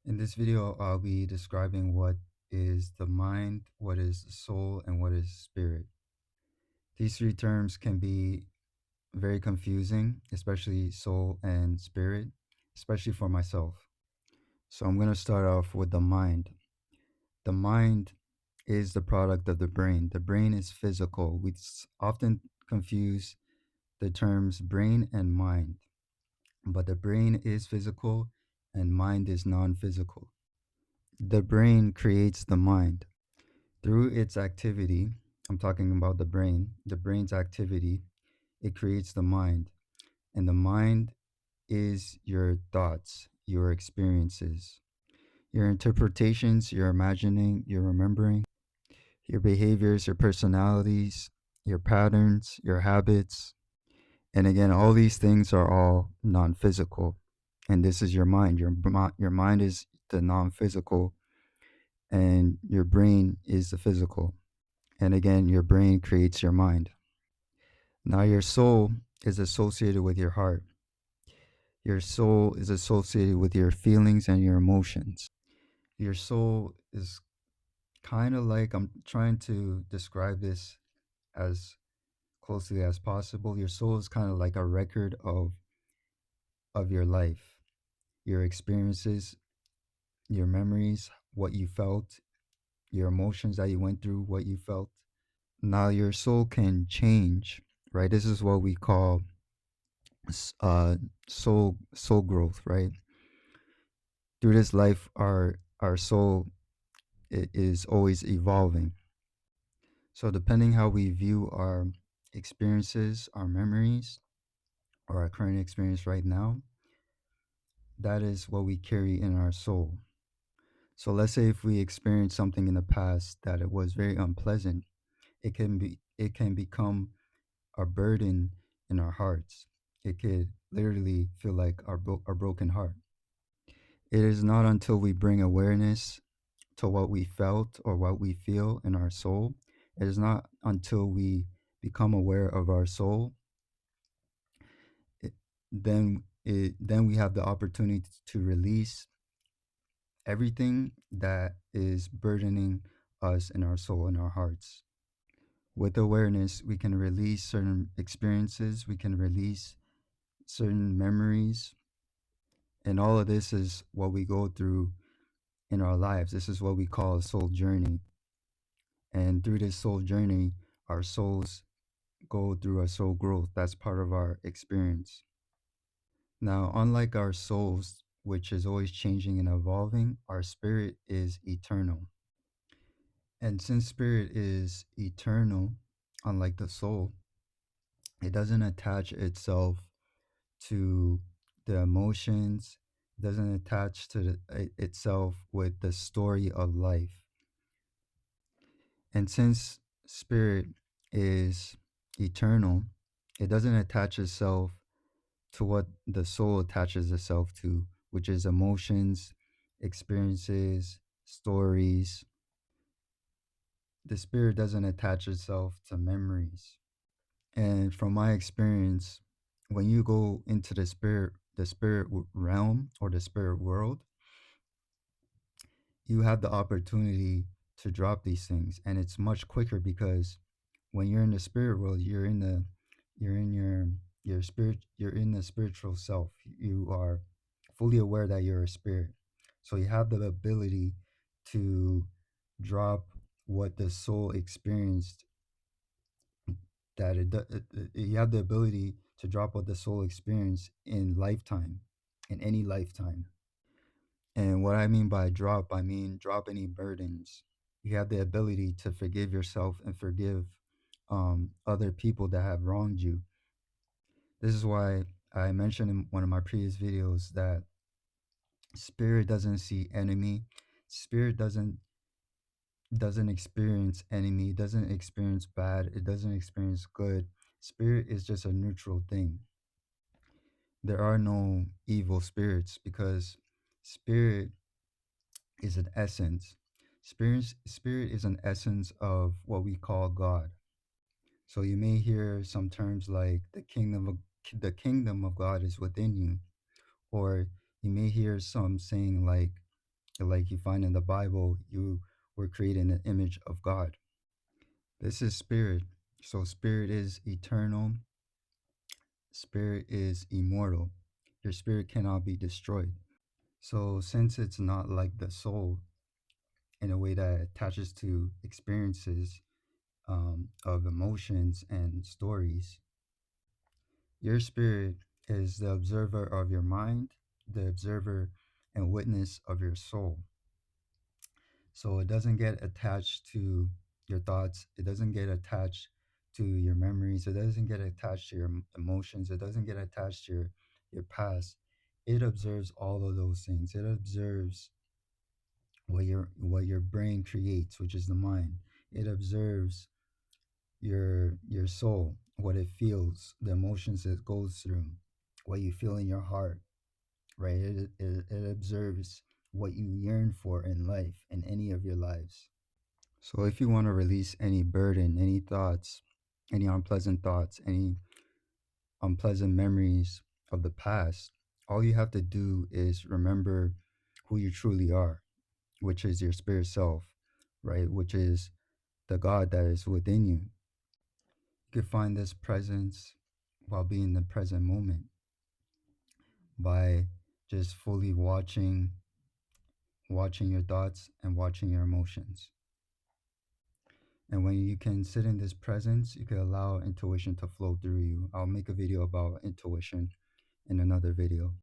In this video, I'll be describing what is the mind, what is the soul, and what is spirit. These three terms can be very confusing, especially soul and spirit, especially for myself. So I'm going to start off with the mind. The mind is the product of the brain. The brain is physical. Often confuse the terms brain and mind, but the brain is physical and mind is non physical. The brain creates the mind. Through its activity, I'm talking about the brain's activity, it creates the mind. And the mind is your thoughts, your experiences, your interpretations, your imagining, your remembering, your behaviors, your personalities, your patterns, your habits. And again, all these things are all non physical. And this is your mind. Your mind is the non physical, and your brain is the physical. And again, your brain creates your mind. Now, your soul is associated with your heart. Your soul is associated with your feelings and your emotions. Your soul is kind of like, I'm trying to describe this as closely as possible. Your soul is kind of like a record of your life, your experiences, your memories, what you felt, your emotions that you went through, what you felt. Now, your soul can change, right? This is what we call s- uh soul growth, right? Through this life, our soul is always evolving. So depending how we view our experiences, our memories, or our current experience right now, that is what we carry in our soul. So let's say if we experience something in the past that it was very unpleasant, it can become a burden in our hearts. It could literally feel like our broken heart. It is not until we bring awareness to what we felt or what we feel in our soul. It is not until we become aware of our soul, it, then we have the opportunity to release everything that is burdening us in our soul and our hearts. With awareness, we can release certain experiences, we can release certain memories, and all of this is what we go through in our lives. This is what we call a soul journey. And through this soul journey, our souls go through a soul growth. That's part of our experience. Now, unlike our souls, which is always changing and evolving, our spirit is eternal. And since spirit is eternal, unlike the soul, it doesn't attach itself to the emotions, doesn't attach to itself with the story of life. And since spirit is eternal, it doesn't attach itself to what the soul attaches itself to, which is emotions, experiences, stories. The spirit doesn't attach itself to memories. And from my experience, when you go into the realm or the spirit world, you have the opportunity to drop these things, and it's much quicker because when you're in the spirit world, you're in your spirit, you're in the spiritual self. You are fully aware that you're a spirit, so you have the ability to drop what the soul experienced. That you have the ability to drop what the soul experienced in lifetime, in any lifetime. And what I mean by drop, I mean drop any burdens. You have the ability to forgive yourself and forgive other people that have wronged you. This is why I mentioned in one of my previous videos that spirit doesn't see enemy. Spirit doesn't experience enemy, doesn't experience bad, it doesn't experience good. Spirit is just a neutral thing. There are no evil spirits because spirit is an essence. Spirit is an essence of what we call God. So you may hear some terms like the kingdom of God is within you, or you may hear some saying like Like you find in the Bible, you were created in the image of God. This is spirit. So spirit is eternal, spirit is immortal. Your spirit cannot be destroyed. So since it's not like the soul in a way that attaches to experiences of emotions and stories, your spirit is the observer of your mind, the observer and witness of your soul. So it doesn't get attached to your thoughts. It doesn't get attached to your memories. It doesn't get attached to your emotions. It doesn't get attached to your past. It observes all of those things. It observes what your brain creates, which is the mind. It observes your soul, what it feels, the emotions it goes through, what you feel in your heart, right? It observes what you yearn for in life, in any of your lives. So if you want to release any burden, any thoughts, any unpleasant thoughts, any unpleasant memories of the past, all you have to do is remember who you truly are, which is your spirit self, right? Which is the God that is within you. You can find this presence while being in the present moment by just fully watching your thoughts and watching your emotions. And when you can sit in this presence, you can allow intuition to flow through you. I'll make a video about intuition in another video.